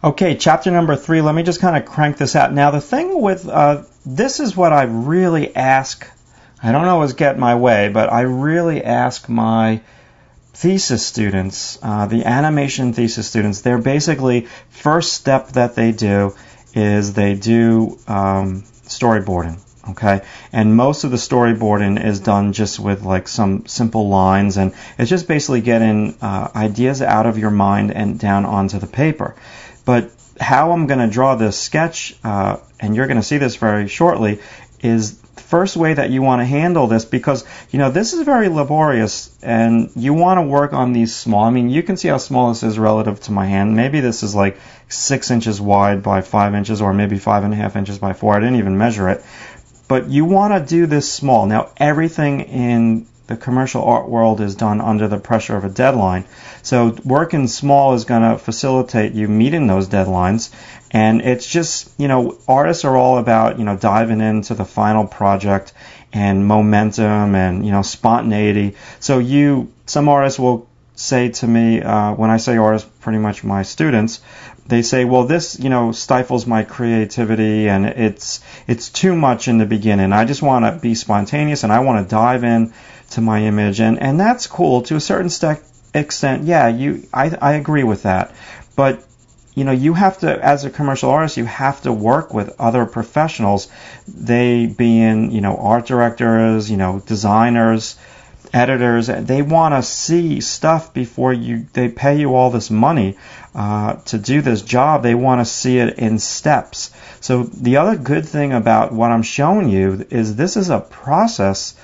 Okay, chapter number 3, let me just kind of crank this out. Now the thing with, this is what I really ask, I don't always get my way, but I really ask my thesis students, the animation thesis students, they're basically, first step that they do is they do storyboarding. Okay, and most of the storyboarding is done just with like some simple lines, and it's just basically getting ideas out of your mind and down onto the paper. But how I'm going to draw this sketch, and you're going to see this very shortly, is the first way that you want to handle this, because you know this is very laborious, and you want to work on these small. I mean, you can see how small this is relative to my hand. Maybe this is like 6 inches wide by 5 inches, or maybe 5.5 inches by 4. I didn't even measure it. But you want to do this small. Now, everything in the commercial art world is done under the pressure of a deadline. So working small is going to facilitate you meeting those deadlines. And it's just, you know, artists are all about, you know, diving into the final project and momentum and, you know, spontaneity. So some artists will say to me, when I say artists, pretty much my students, they say, well, this, you know, stifles my creativity and it's too much in the beginning. I just want to be spontaneous and I want to dive in to my image, and that's cool to a certain extent. Yeah, I agree with that. But you know, you have to, as a commercial artist, you have to work with other professionals, they being, you know, art directors, you know, designers, editors. They want to see stuff before they pay you all this money to do this job. They want to see it in steps. So the other good thing about what I'm showing you is this is a process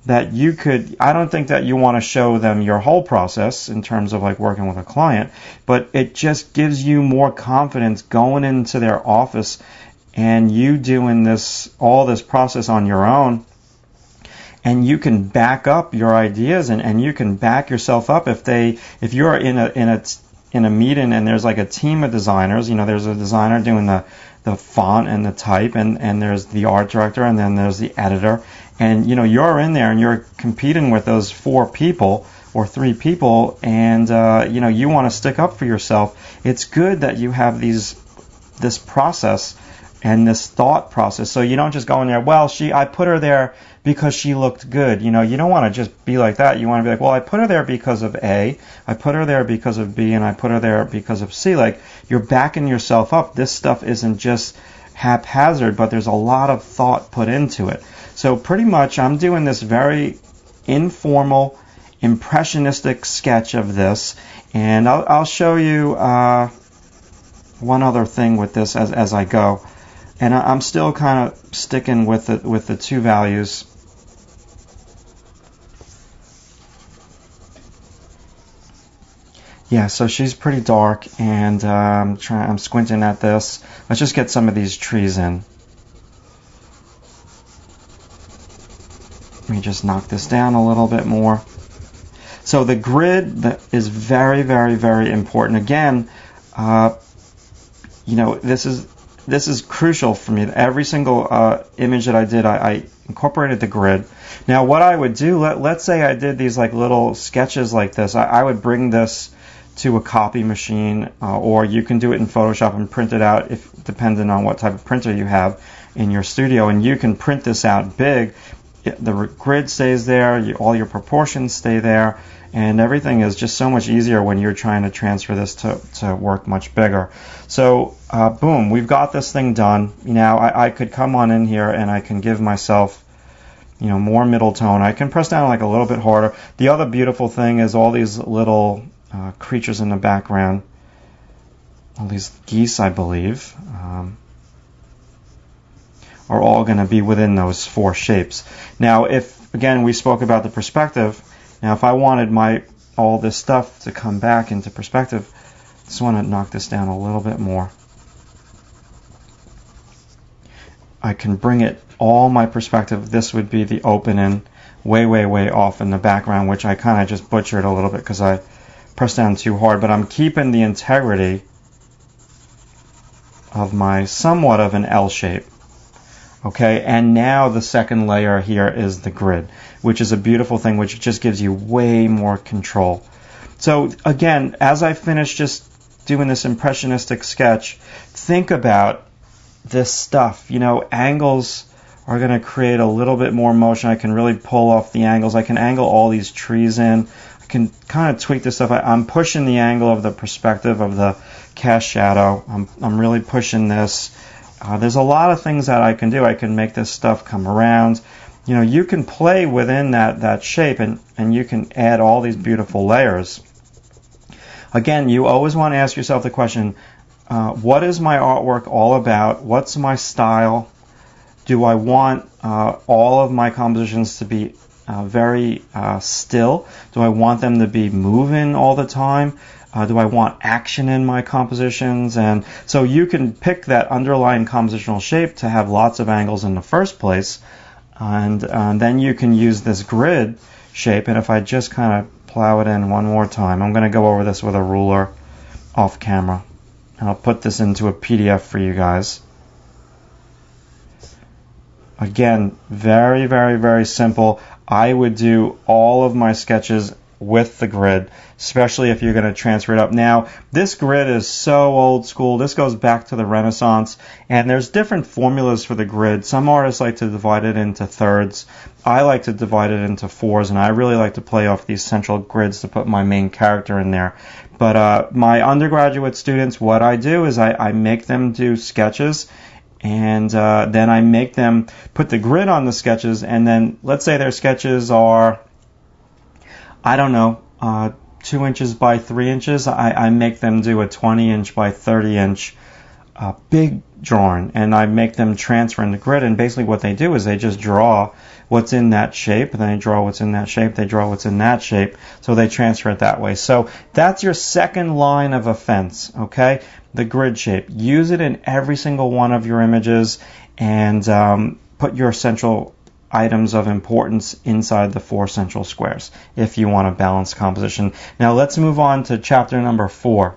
that you could, I don't think that you want to show them your whole process in terms of like working with a client, but it just gives you more confidence going into their office and you doing all this process on your own. And you can back up your ideas, and you can back yourself up if you're in a meeting and there's like a team of designers. You know, there's a designer doing the font and the type, and there's the art director, and then there's the editor. And you know, you're in there and you're competing with those 4 people or 3 people, and you know, you want to stick up for yourself. It's good that you have this process and this thought process, so you don't just go in there, well, I put her there because she looked good. You know, you don't want to just be like that. You want to be like, well, I put her there because of A, I put her there because of B, and I put her there because of C. Like, you're backing yourself up. This stuff isn't just haphazard, but there's a lot of thought put into it. So pretty much I'm doing this very informal, impressionistic sketch of this, and I'll show you one other thing with this as I go. And I'm still kind of sticking with the 2 values. Yeah, so she's pretty dark, and I'm squinting at this. Let's just get some of these trees in. Let me just knock this down a little bit more. So the grid is very, very, very important. Again, you know, this is crucial for me. Every single image that I did, I incorporated the grid. Now, what I would do, let's say I did these like little sketches like this. I would bring this to a copy machine, or you can do it in Photoshop and print it out, depending on what type of printer you have in your studio. And you can print this out big. The grid stays there, all your proportions stay there, and everything is just so much easier when you're trying to transfer this to work much bigger. So boom, we've got this thing done. Now I could come on in here and I can give myself, you know, more middle tone. I can press down like a little bit harder. The other beautiful thing is all these little creatures in the background, all these geese, I believe, are all going to be within those 4 shapes. Now, if, again, we spoke about the perspective, now if I wanted all this stuff to come back into perspective, I just want to knock this down a little bit more. I can bring it all my perspective. This would be the opening, way, way, way off in the background, which I kind of just butchered a little bit because I pressed down too hard, but I'm keeping the integrity of my somewhat of an L shape. Okay, and now the second layer here is the grid, which is a beautiful thing, which just gives you way more control. So again, as I finish just doing this impressionistic sketch, think about this stuff. You know, angles are going to create a little bit more motion. I can really pull off the angles. I can angle all these trees in. I can kind of tweak this stuff. I'm pushing the angle of the perspective of the cast shadow. I'm really pushing this. There's a lot of things that I can do. I can make this stuff come around. You know, you can play within that shape, and you can add all these beautiful layers. Again, you always want to ask yourself the question, what is my artwork all about? What's my style? Do I want all of my compositions to be very still? Do I want them to be moving all the time? Do I want action in my compositions? And so you can pick that underlying compositional shape to have lots of angles in the first place. And then you can use this grid shape. And if I just kind of plow it in one more time, I'm going to go over this with a ruler off camera. And I'll put this into a PDF for you guys. Again, very, very, very simple. I would do all of my sketches with the grid, especially if you're going to transfer it up. Now, this grid is so old school. This goes back to the Renaissance, and there's different formulas for the grid. Some artists like to divide it into thirds. I like to divide it into fours, and I really like to play off these central grids to put my main character in there. But my undergraduate students, what I do is I make them do sketches, and then I make them put the grid on the sketches, and then let's say their sketches are, I don't know, 2 inches by 3 inches. I make them do a 20-inch by 30-inch big drawing, and I make them transfer in the grid. And basically what they do is they just draw what's in that shape, and then they draw what's in that shape, they draw what's in that shape, so they transfer it that way. So that's your second line of offense, okay? The grid shape. Use it in every single one of your images, and put your central items of importance inside the 4 central squares if you want a balanced composition. Now let's move on to chapter number 4.